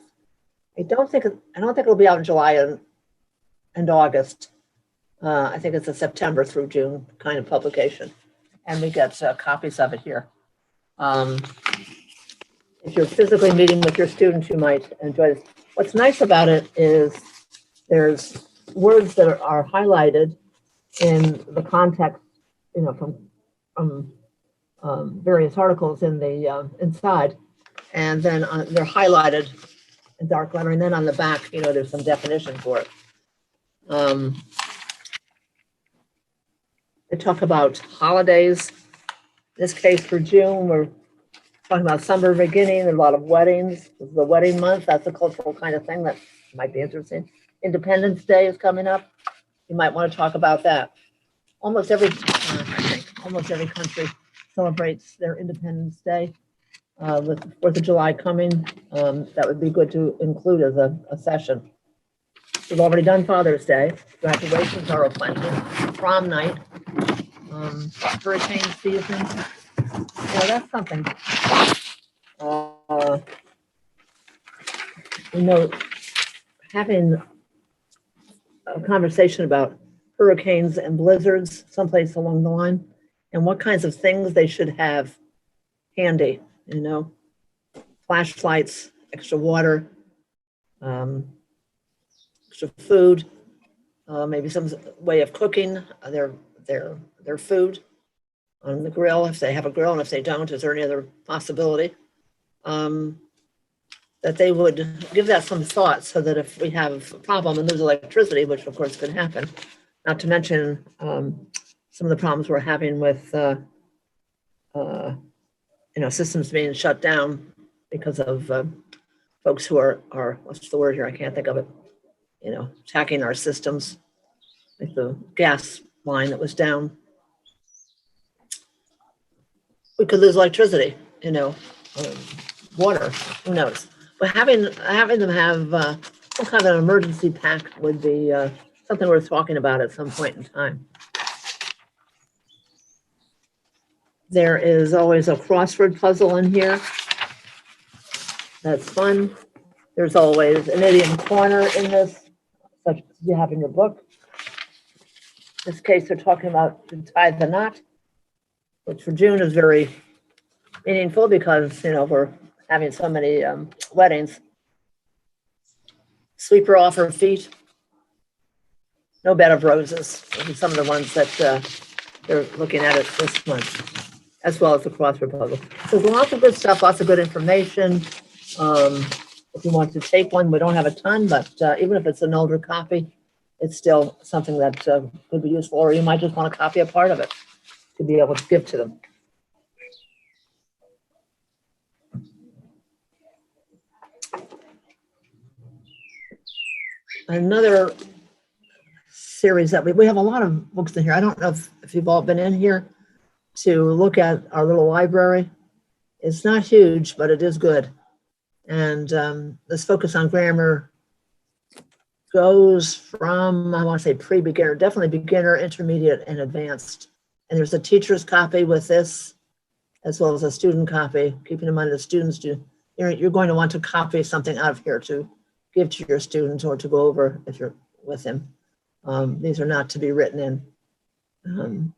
[SPEAKER 1] I don't think it'll be out in July and August. I think it's a September through June kind of publication, and we get copies of it here. If you're physically meeting with your students, you might enjoy this. What's nice about it is there's words that are highlighted in the context, from various articles in the inside, and then they're highlighted in dark lettering. And then on the back, there's some definition for it. They talk about holidays. In this case, for June, we're talking about summer beginning. There's a lot of weddings. This is the wedding month. That's a cultural kind of thing that might be interesting. Independence Day is coming up. You might want to talk about that. Almost every country celebrates their Independence Day. With the 4th of July coming, that would be good to include as a session. We've already done Father's Day. Graduations are aplenty. Prom night. Hurricane season. That's something. Having a conversation about hurricanes and blizzards someplace along the line, and what kinds of things they should have handy, flashlights, extra water, extra food, maybe some way of cooking their food on the grill, if they have a grill, and if they don't, is there any other possibility? That they would give that some thought, so that if we have a problem and lose electricity, which of course could happen, not to mention some of the problems we're having with systems being shut down because of folks who are what's the word here? I can't think of it. Attacking our systems, like the gas line that was down. We could lose electricity, water, who knows? But having them have some kind of an emergency pack would be something worth talking about at some point in time. There is always a crossword puzzle in here. That's fun. There's always an idiom corner in this, such as you have in your book. In this case, they're talking about to tie the knot, which for June is very meaningful because, you know, we're having so many weddings. Sweep her off her feet. No bed of roses. Those are some of the ones that they're looking at it this month, as well as the crossword puzzle. So there's lots of good stuff, lots of good information. If you want to take one, we don't have a ton, but even if it's an older copy, it's still something that could be useful, or you might just want to copy a part of it to be able to give to them. Another series that we have a lot of books in here. I don't know if you've all been in here to look at our little library. It's not huge, but it is good. And this focus on grammar goes from, I want to say pre-beginner, definitely beginner, intermediate, and advanced. And there's a teacher's copy with this, as well as a student copy, keeping in mind the students do. You're going to want to copy something out of here to give to your students or to go over if you're with him. These are not to be written in.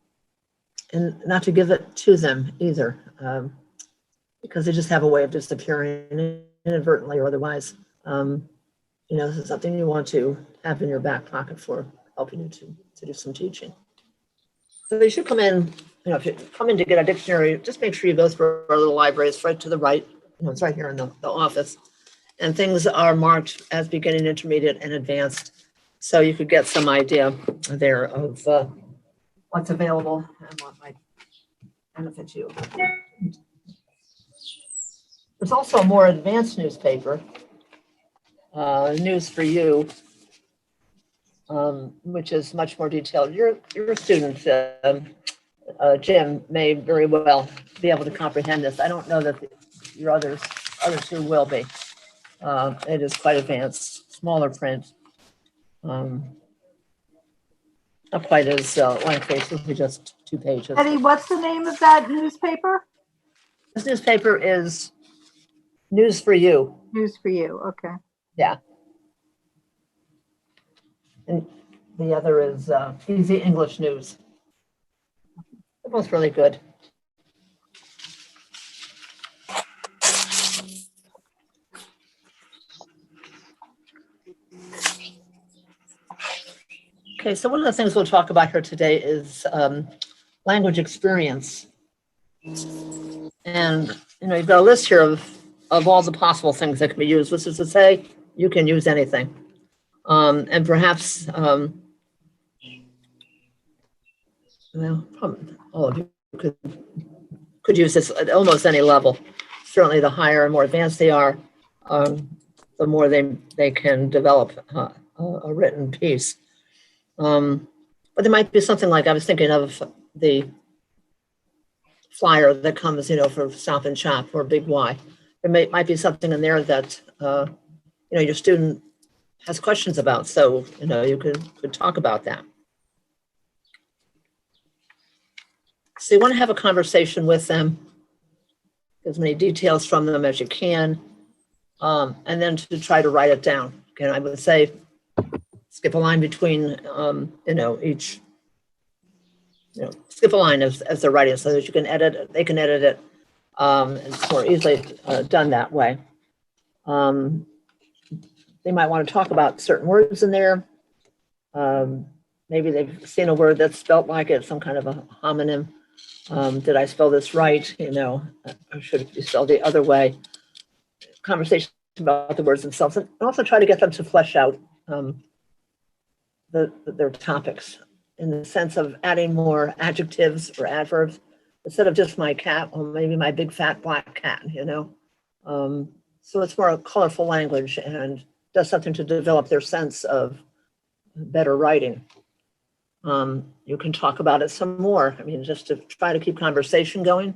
[SPEAKER 1] And not to give it to them either, because they just have a way of disappearing inadvertently or otherwise. You know, this is something you want to have in your back pocket for helping you to do some teaching. So you should come in, you know, if you come in to get a dictionary, just make sure you go through our little library. It's right to the right. You know, it's right here in the office. And things are marked as beginning, intermediate, and advanced. So you could get some idea there of what's available and what might benefit you. There's also a more advanced newspaper, News for You, which is much more detailed. Your student, Jim, may very well be able to comprehend this. I don't know that your other two will be. It is quite advanced, smaller print. Not quite as lengthy, it's usually just 2 pages.
[SPEAKER 3] Eddie, what's the name of that newspaper?
[SPEAKER 1] This newspaper is News for You.
[SPEAKER 3] News for You, okay.
[SPEAKER 1] Yeah. And the other is Easy English News. They're both really good. Okay, so one of the things we'll talk about here today is language experience. And, you know, you've got a list here of all the possible things that can be used, which is to say, you can use anything. And perhaps, well, all of you could use this at almost any level. Certainly the higher and more advanced they are, the more they can develop a written piece. But there might be something like, I was thinking of the flyer that comes, you know, for Stop and Shop or Big Y. There might be something in there that, you know, your student has questions about. So, you know, you could talk about that. So you want to have a conversation with them, get as many details from them as you can, and then to try to write it down. Again, I would say, skip a line between, you know, each, you know, skip a line as they're writing so that you can edit it, they can edit it. It's more easily done that way. They might want to talk about certain words in there. Maybe they've seen a word that's spelt like it, some kind of a homonym. Did I spell this right? You know, or should it be spelled the other way? Conversation about the words themselves, and also try to get them to flesh out their topics in the sense of adding more adjectives or adverbs instead of just my cat or maybe my big fat black cat, you know. So it's more a colorful language and does something to develop their sense of better writing. You can talk about it some more. I mean, just to try to keep conversation going,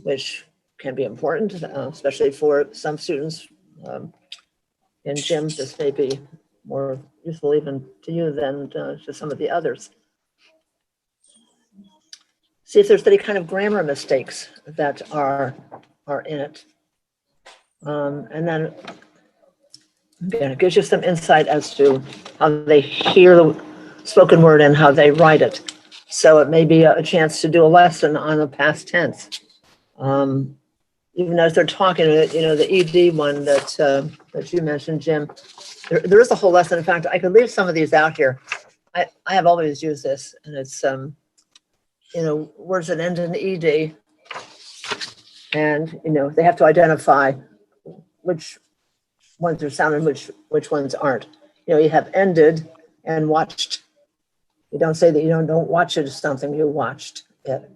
[SPEAKER 1] which can be important, especially for some students And Jim, this may be more useful even to you than to some of the others. See if there's any kind of grammar mistakes that are in it. And then again, it gives you some insight as to how they hear the spoken word and how they write it. So it may be a chance to do a lesson on the past tense. Even as they're talking, the ED one that you mentioned, Jim, there is a whole lesson. In fact, I could leave some of these out here. I have always used this, and it's, words that end in ED, and, they have to identify which ones are sound and which ones aren't. You have ended and watched. You don't say that you don't watch it as something, you watched it.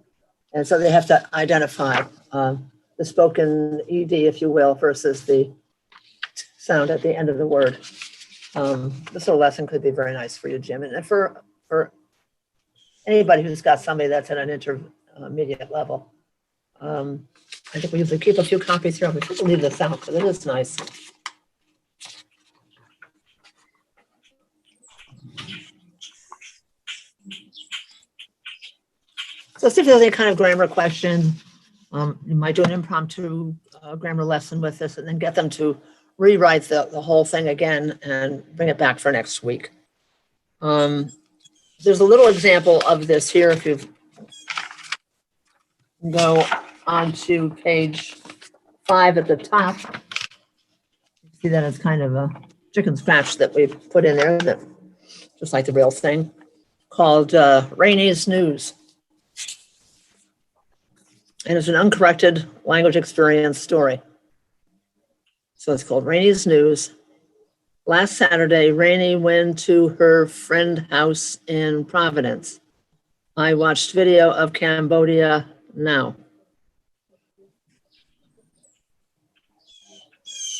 [SPEAKER 1] And so they have to identify the spoken ED, if you will, versus the sound at the end of the word. This little lesson could be very nice for you, Jim. And for anybody who's got somebody that's at an intermediate level. I think we usually keep a few copies here. We should leave this out because it is nice. So see if there's any kind of grammar question. You might do an impromptu grammar lesson with this and then get them to rewrite the whole thing again and bring it back for next week. There's a little example of this here. If you go on to page 5 at the top, see that it's kind of a chicken scratch that we put in there, that just like the real thing, called Rainey's News. And it's an uncorrected language experience story. So it's called Rainey's News. Last Saturday, Rainey went to her friend's house in Providence. I watched video of Cambodia now.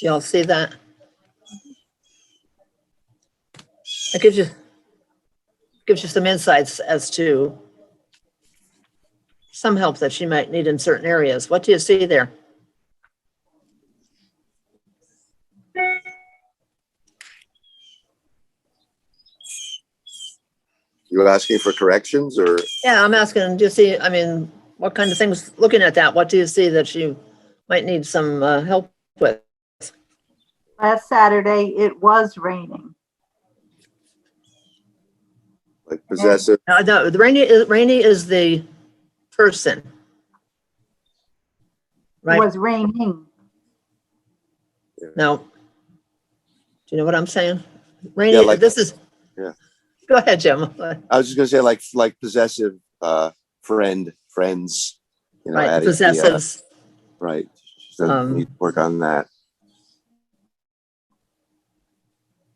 [SPEAKER 1] Y'all see that? It gives you some insights as to some help that she might need in certain areas. What do you see there?
[SPEAKER 4] You asking for corrections or?
[SPEAKER 1] Yeah, I'm asking, do you see, what kind of things, looking at that, what do you see that you might need some help with?
[SPEAKER 3] Last Saturday, it was raining.
[SPEAKER 4] Like possessive?
[SPEAKER 1] No, the Rainey is the person.
[SPEAKER 3] It
[SPEAKER 1] Right?
[SPEAKER 3] was raining.
[SPEAKER 1] No. Do you know what I'm saying? Rainey,
[SPEAKER 4] Yeah, like-
[SPEAKER 1] this is.
[SPEAKER 4] Yeah.
[SPEAKER 1] Go ahead, Jim.
[SPEAKER 4] I was just gonna say like possessive friends,
[SPEAKER 1] Right,
[SPEAKER 4] adding the,
[SPEAKER 1] possessives.
[SPEAKER 4] right. So need to work on that.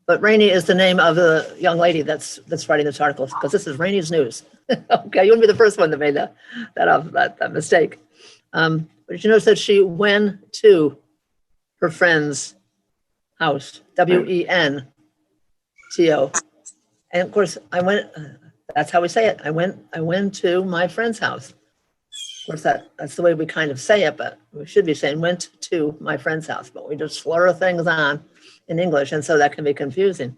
[SPEAKER 1] But Rainey is the name of the young lady that's writing this article, because this is Rainey's News. Okay, you wouldn't be the first one that made that mistake. But you notice that she went to her friend's house, WENTO. And of course, I went. That's how we say it. I went to my friend's house. Of course, that's the way we kind of say it, but we should be saying went to my friend's house. But we just slur things on in English, and so that can be confusing.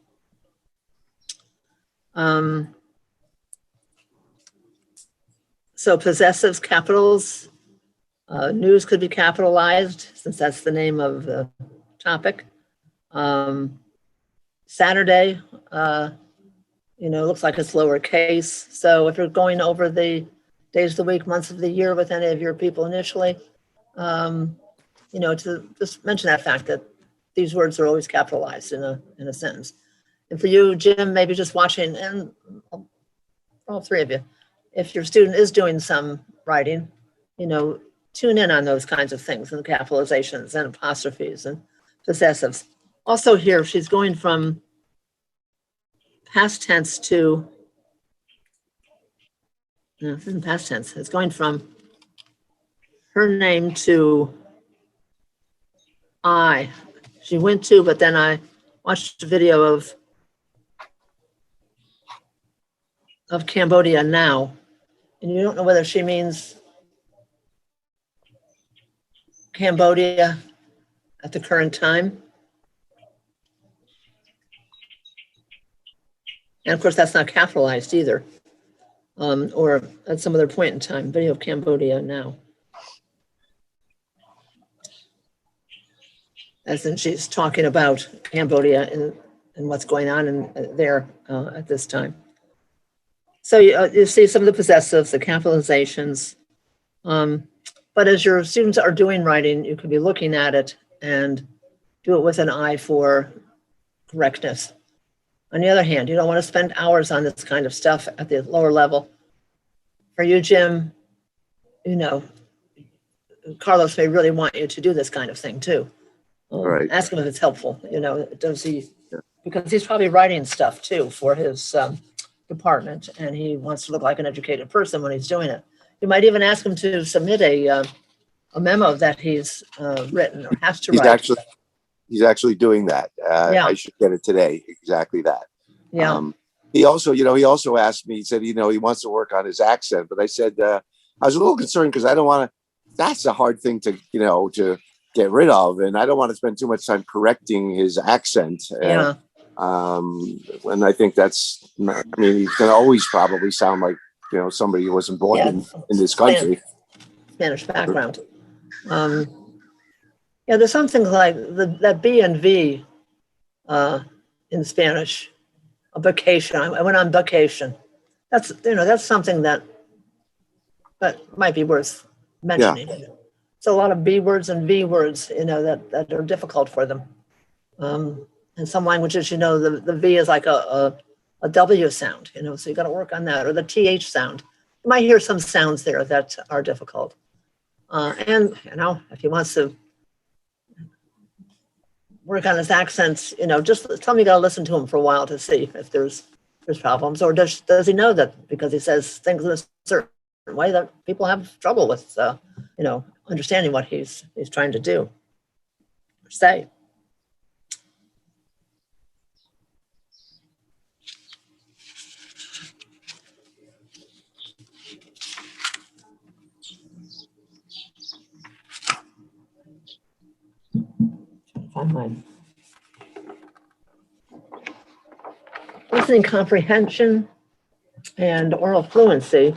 [SPEAKER 1] So possessives, capitals, news could be capitalized since that's the name of the topic. Saturday, looks like it's lowercase. So if you're going over the days of the week, months of the year with any of your people initially, to just mention that fact that these words are always capitalized in a sentence. And for you, Jim, maybe just watching, and all three of you, if your student is doing some writing, tune in on those kinds of things, and capitalizations and apostrophes and possessives. Also here, she's going from past tense to, no, this isn't past tense. It's going from her name to I. She went to, but then I watched a video of Cambodia now. And you don't know whether she means Cambodia at the current time, And of course, that's not capitalized either. Or at some other point in time, video of Cambodia now. As in she's talking about Cambodia and what's going on there at this time. So you see some of the possessives, the capitalizations. But as your students are doing writing, you could be looking at it and do it with an eye for correctness. On the other hand, you don't want to spend hours on this kind of stuff at the lower level. For you, Jim, you know, Carlos may really want you to do this kind of thing too.
[SPEAKER 4] Right.
[SPEAKER 1] Ask him if it's helpful, you know, does he, because he's probably writing stuff too for his department, and he wants to look like an educated person when he's doing it. You might even ask him to submit a memo that he's written or has to write.
[SPEAKER 4] He's actually doing that.
[SPEAKER 1] Yeah.
[SPEAKER 4] I should get it today. Exactly that.
[SPEAKER 1] Yeah.
[SPEAKER 4] He also asked me, he said, he wants to work on his accent, but I said, I was a little concerned because I don't want to, that's a hard thing to get rid of. And I don't want to spend too much time correcting his accent.
[SPEAKER 1] Yeah.
[SPEAKER 4] And I think he's going to always probably sound like, somebody who wasn't born in this country.
[SPEAKER 1] Spanish background. There's something like that B and V in Spanish, a vacation. I went on vacation. That's something that might be worth mentioning. Yeah. So a lot of B words and V words, that are difficult for them. In some languages, the V is like a W sound, so you got to work on that, or the TH sound. You might hear some sounds there that are difficult. And, if he wants to work on his accents, just tell him you got to listen to him for a while to see if there's problems, or does he know that because he says things in a certain way that people have trouble with, understanding what he's trying to do or say. Find mine. Listening comprehension and oral fluency,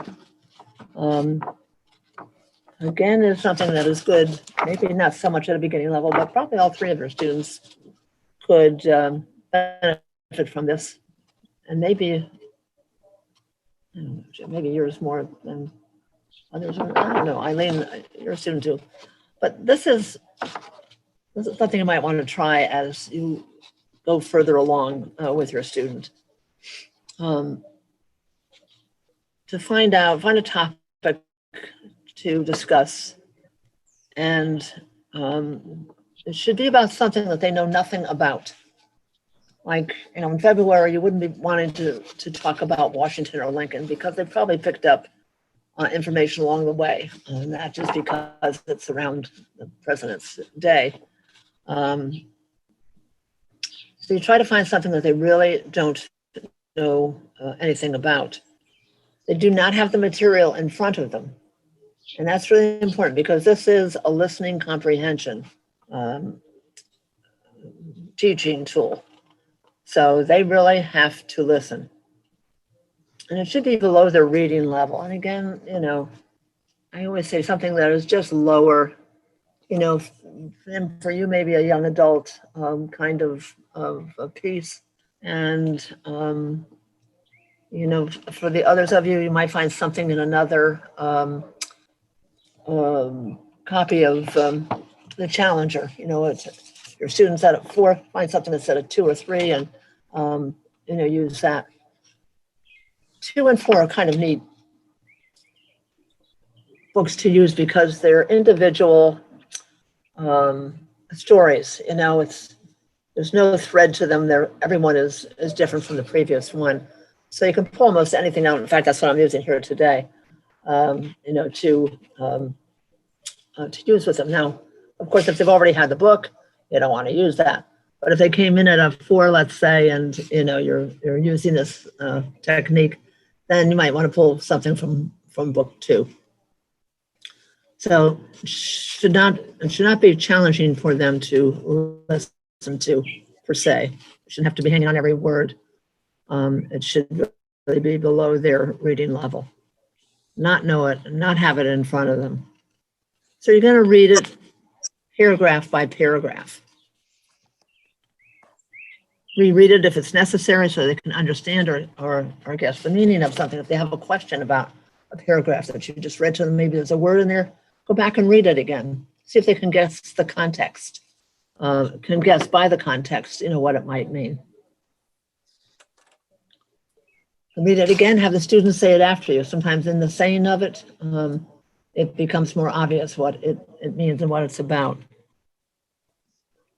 [SPEAKER 1] again, is something that is good, maybe not so much at a beginning level, but probably all three of your students could benefit from this. And maybe yours more than others. I don't know, Eileen, you're a student too. But this is something you might want to try as you go further along with your student. To find a topic to discuss, and it should be about something that they know nothing about. Like, in February, you wouldn't be wanting to talk about Washington or Lincoln because they probably picked up information along the way, not just because it's around the President's Day. So you try to find something that they really don't know anything about. They do not have the material in front of them. And that's really important because this is a listening comprehension teaching tool. So they really have to listen. And it should be below their reading level. And again, I always say something that is just lower, and for you, maybe a young adult kind of a piece. And, for the others of you, you might find something in another copy of the Challenger. It's your students at 4, find something that's at a 2 or 3 and, use that. 2 and 4 are kind of neat books to use because they're individual stories. There's no thread to them. Everyone is different from the previous one. So you can pull almost anything out. In fact, that's what I'm using here today, to use with them. Now, of course, if they've already had the book, you don't want to use that. But if they came in at a 4, let's say, and you're using this technique, then you might want to pull something from book 2. So it should not be challenging for them to listen to, per se. You shouldn't have to be hanging on every word. It should really be below their reading level. Not know it, not have it in front of them. So you're going to read it paragraph by paragraph. Reread it if it's necessary so they can understand or guess the meaning of something. If they have a question about a paragraph that you just read to them, maybe there's a word in there, go back and read it again. See if they can guess the context, can guess by the context, what it might mean. Read it again, have the students say it after you. Sometimes in the saying of it, it becomes more obvious what it means and what it's about.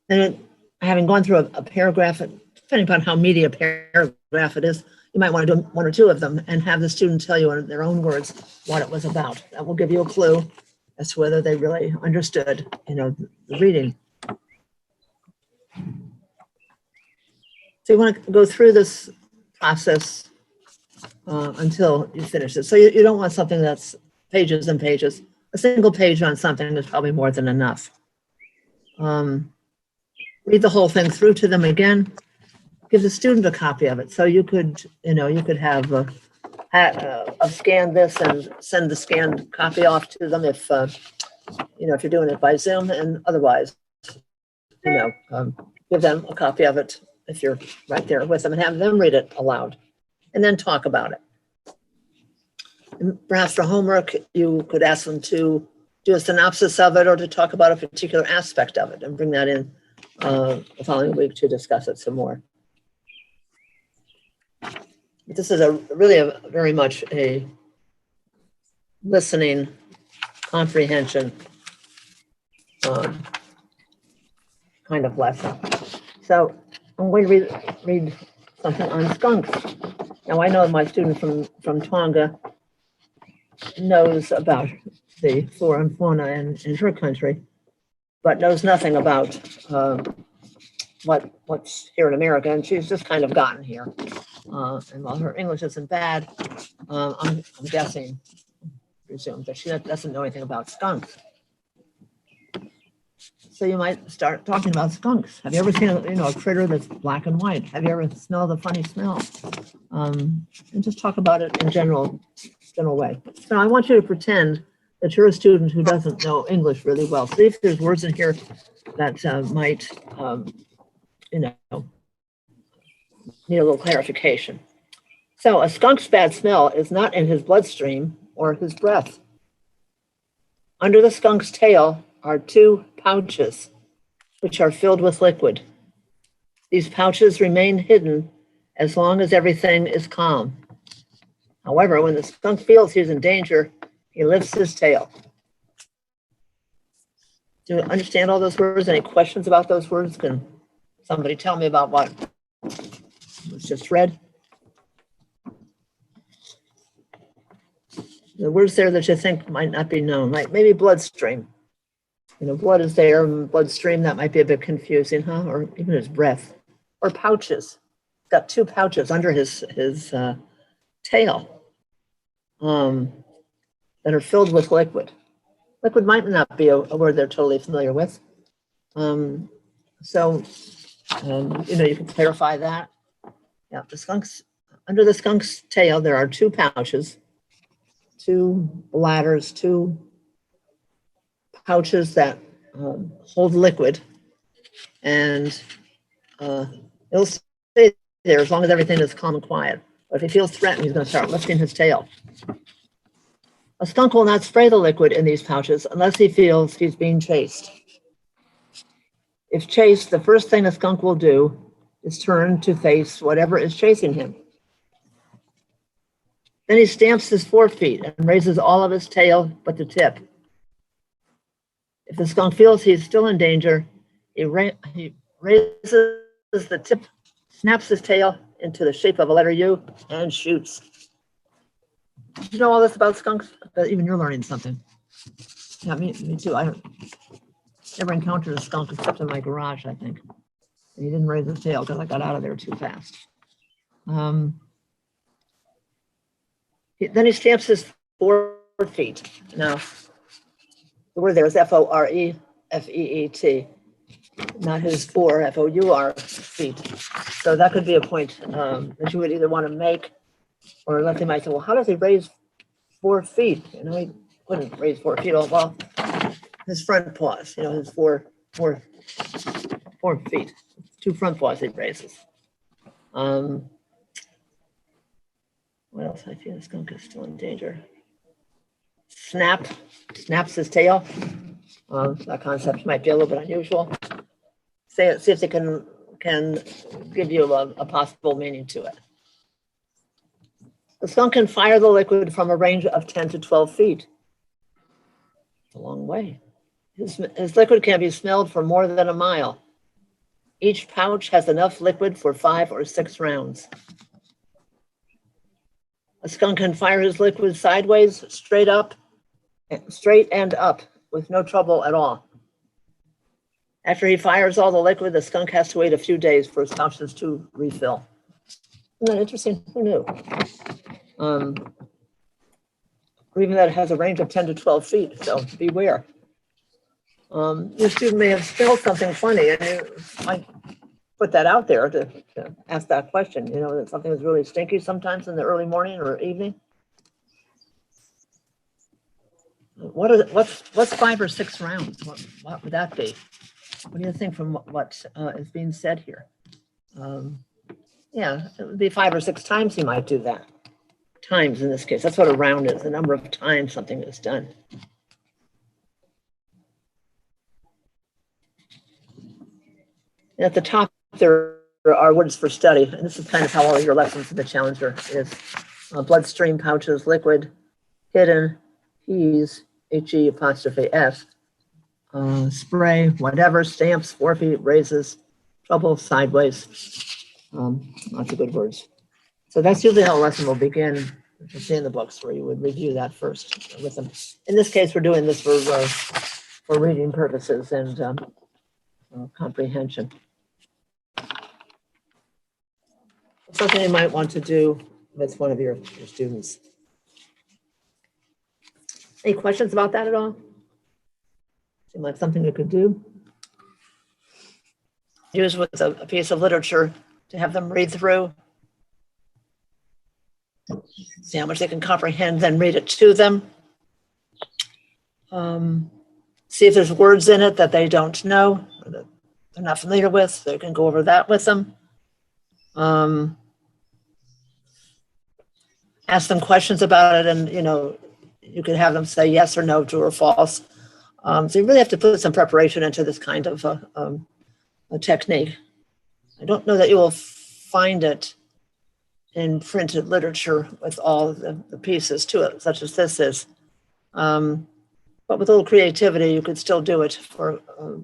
[SPEAKER 1] And having gone through a paragraph, depending upon how meaty a paragraph it is, you might want to do one or two of them and have the student tell you in their own words what it was about. That will give you a clue as to whether they really understood, the reading. So you want to go through this process until you finish it. So you don't want something that's pages and pages. A single page on something is probably more than enough. Read the whole thing through to them again. Give the student a copy of it. So you could, you could have scan this and send the scanned copy off to them if, if you're doing it by Zoom, and otherwise, give them a copy of it if you're right there with them and have them read it aloud and then talk about it. And perhaps for homework, you could ask them to do a synopsis of it or to talk about a particular aspect of it and bring that in the following week to discuss it some more. This is really very much a listening comprehension kind of lesson. So I'm going to read something on skunks. Now I know my student from Tonga knows about the flora and fauna in her country, but knows nothing about what's here in America, and she's just kind of gotten here. And while her English isn't bad, I'm guessing, presume that she doesn't know anything about skunks. So you might start talking about skunks. Have you ever seen a critter that's black and white? Have you ever smelled a funny smell? And just talk about it in general way. So I want you to pretend that you're a student who doesn't know English really well. See if there's words in here that might, need a little clarification. So a skunk's bad smell is not in his bloodstream or his breath. Under the skunk's tail are 2 pouches, which are filled with liquid. These pouches remain hidden as long as everything is calm. However, when the skunk feels he's in danger, he lifts his tail. Do you understand all those words? Any questions about those words? Can somebody tell me about what was just read? The words there that you think might not be known, like maybe bloodstream. Blood is there, and bloodstream, that might be a bit confusing, huh? Or even his breath. Or pouches. He's got 2 pouches under his tail that are filled with liquid. Liquid might not be a word they're totally familiar with. You can clarify that. Yeah, under the skunk's tail, there are 2 pouches, 2 bladders, 2 pouches that hold liquid, and it'll stay there as long as everything is calm and quiet. But if he feels threatened, he's going to start lifting his tail. A skunk will not spray the liquid in these pouches unless he feels he's being chased. If chased, the first thing a skunk will do is turn to face whatever is chasing him. Then he stamps his 4 feet and raises all of his tail but the tip. If the skunk feels he's still in danger, he raises the tip, snaps his tail into the shape of a letter U, and shoots. Did you know all this about skunks? But even you're learning something. Yeah, me too. I don't never encountered a skunk except in my garage, I think. And he didn't raise his tail because I got out of there too fast. Then he stamps his 4 feet. Now, the word there is F-O-R-E-F-E-E-T. not his 4, F-O-U-R feet. So that could be a point that you would either want to make, or Leslie might say, well, how does he raise 4 feet? You know, he couldn't raise 4 feet. Oh, well, his front paws, you know, his four feet, 2 front paws he raises. What else? I feel the skunk is still in danger. Snaps his tail. That concept might be a little bit unusual. See if they can give you a possible meaning to it. The skunk can fire the liquid from a range of 10 to 12 feet. It's a long way. His liquid can be smelled for more than a mile. Each pouch has enough liquid for 5 or 6 rounds. A skunk can fire his liquid sideways, straight and up, with no trouble at all. After he fires all the liquid, the skunk has to wait a few days for his pouches to refill. Isn't that interesting? Who knew? Or even that it has a range of 10 to 12 feet, so beware. Your student may have spelled something funny, and you might put that out there to ask that question. You know, that something is really stinky sometimes in the early morning or evening. What's 5 or 6 rounds? What would that be? What do you think from what is being said here? Yeah, it would be 5 or 6 times he might do that. Times in this case, that's what a round is, the number of times something is done. And at the top, there are words for study, and this is kind of how all your lessons in the Challenger is. Bloodstream pouches, liquid, hidden, he's, H-E apostrophe S, spray, whatever, stamps, 4 feet, raises, trouble, sideways. Lots of good words. So that's usually how a lesson will begin. You see in the books where you would review that first with them. In this case, we're doing this for reading purposes and comprehension. Something you might want to do with one of your students. Any questions about that at all? Seem like something you could do? Use with a piece of literature to have them read through. See how much they can comprehend, then read it to them. See if there's words in it that they don't know, or that they're not familiar with, so you can go over that with them. Ask them questions about it, and you could have them say yes or no, true or false. So you really have to put some preparation into this kind of a technique. I don't know that you will find it in printed literature with all the pieces to it, such as this is. But with a little creativity, you could still do it for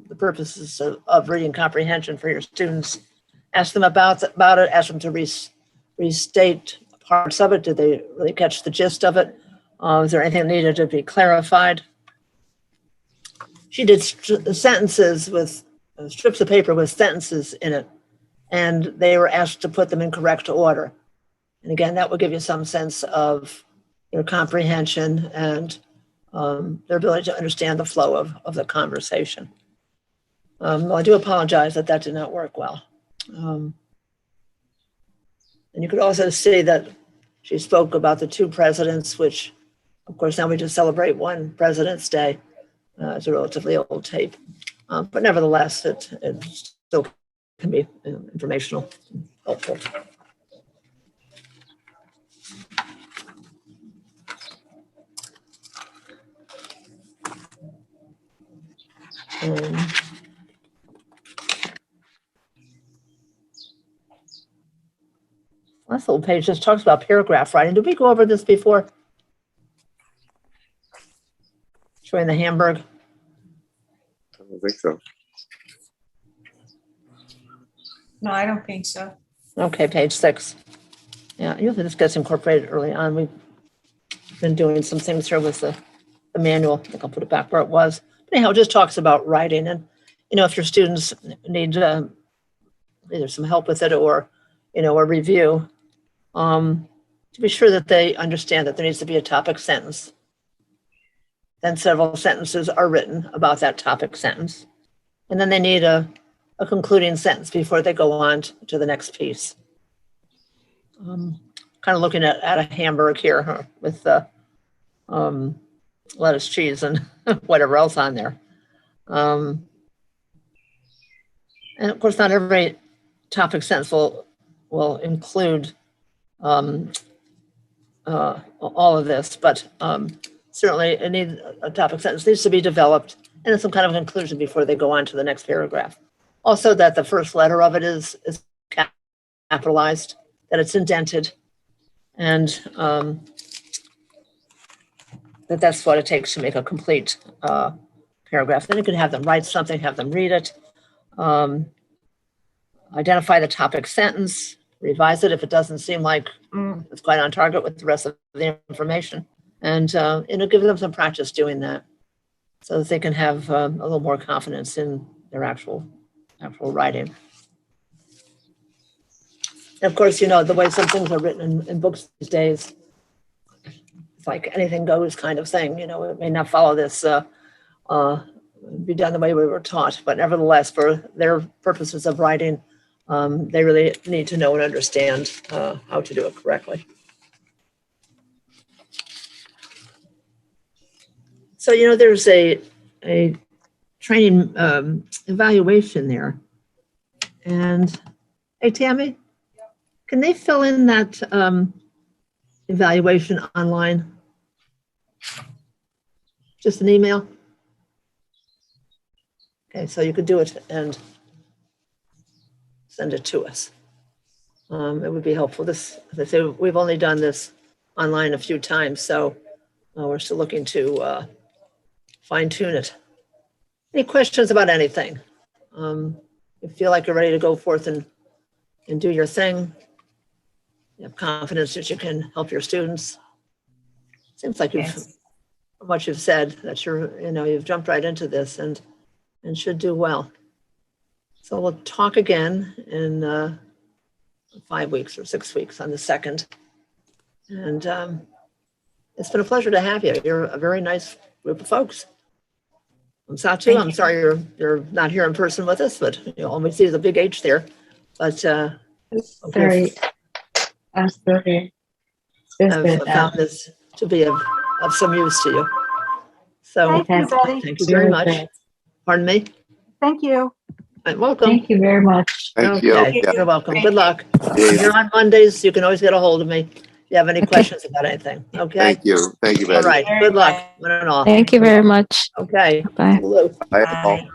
[SPEAKER 1] the purposes of reading comprehension for your students. Ask them about it, ask them to restate parts of it. Did they really catch the gist of it? Is there anything that needed to be clarified? She did sentences with strips of paper with sentences in it, and they were asked to put them in correct order. And again, that will give you some sense of your comprehension and their ability to understand the flow of the conversation. Well, I do apologize that did not work well. And you could also see that she spoke about the 2 presidents, which, of course, now we just celebrate one President's Day. It's a relatively old tape. But nevertheless, it still can be informational, helpful. Last little page just talks about paragraph writing. Did we go over this before? Showing the Hamburg.
[SPEAKER 4] I don't think so.
[SPEAKER 2] No, I don't think so.
[SPEAKER 1] Okay, page 6. Yeah, usually this gets incorporated early on. We've been doing some things here with the manual. I think I'll put it back where it was. But anyhow, it just talks about writing. And, if your students need either some help with it or, a review, to be sure that they understand that there needs to be a topic sentence. Then several sentences are written about that topic sentence. And then they need a a concluding sentence before they go on to the next piece. Kind of looking at a hamburger here, huh, with lettuce, cheese, and whatever else on there. And of course, not every topic sentence will include all of this, but certainly a topic sentence needs to be developed and then some kind of conclusion before they go on to the next paragraph. Also, that the first letter of it is capitalized, that it's indented, and that's what it takes to make a complete paragraph. Then you can have them write something, have them read it, identify the topic sentence, revise it if it doesn't seem like it's quite on target with the rest of the information, and give them some practice doing that so that they can have a little more confidence in their actual writing. And of course, the way some things are written in books these days, it's like anything goes kind of thing. It may not follow this, be done the way we were taught, but nevertheless, for their purposes of writing, they really need to know and understand how to do it correctly. So, there's a training evaluation there. And, hey, Tammy, can they fill in that evaluation online? Just an email? Okay, so you could do it and send it to us. It would be helpful. As I say, we've only done this online a few times, so we're still looking to fine tune it. Any questions about anything? You feel like you're ready to go forth and do your thing? You have confidence that you can help your students? Seems like
[SPEAKER 2] Yes.
[SPEAKER 1] from what you've said, that you've jumped right into this and should do well. So we'll talk again in 5 weeks or 6 weeks on the 2nd. And it's been a pleasure to have you. You're a very nice group of folks. Satu,
[SPEAKER 2] Thank
[SPEAKER 1] I'm
[SPEAKER 2] you.
[SPEAKER 1] sorry you're not here in person with us, but you always see the big H there. But
[SPEAKER 5] Sorry. I'm still here. It's
[SPEAKER 1] I've
[SPEAKER 5] good.
[SPEAKER 1] found this to be of some use to you. So
[SPEAKER 3] Thank you, Betty.
[SPEAKER 1] thank you very much.
[SPEAKER 5] Good.
[SPEAKER 1] Pardon me?
[SPEAKER 3] Thank you.
[SPEAKER 1] Welcome.
[SPEAKER 5] Thank you very much.
[SPEAKER 4] Thank you.
[SPEAKER 1] Okay,
[SPEAKER 4] Yeah.
[SPEAKER 1] you're welcome.
[SPEAKER 2] Thank
[SPEAKER 1] Good
[SPEAKER 2] you.
[SPEAKER 1] luck.
[SPEAKER 4] Yeah.
[SPEAKER 1] You're on Mondays. You can always get a hold of me if you have any questions about anything. Okay.
[SPEAKER 4] Thank you. Thank you,
[SPEAKER 1] All
[SPEAKER 4] Betty.
[SPEAKER 1] right. Good luck. One and all.
[SPEAKER 5] Thank you very much.
[SPEAKER 1] Okay.
[SPEAKER 5] Bye.
[SPEAKER 1] Toodaloo.
[SPEAKER 4] Bye, all.
[SPEAKER 2] Bye.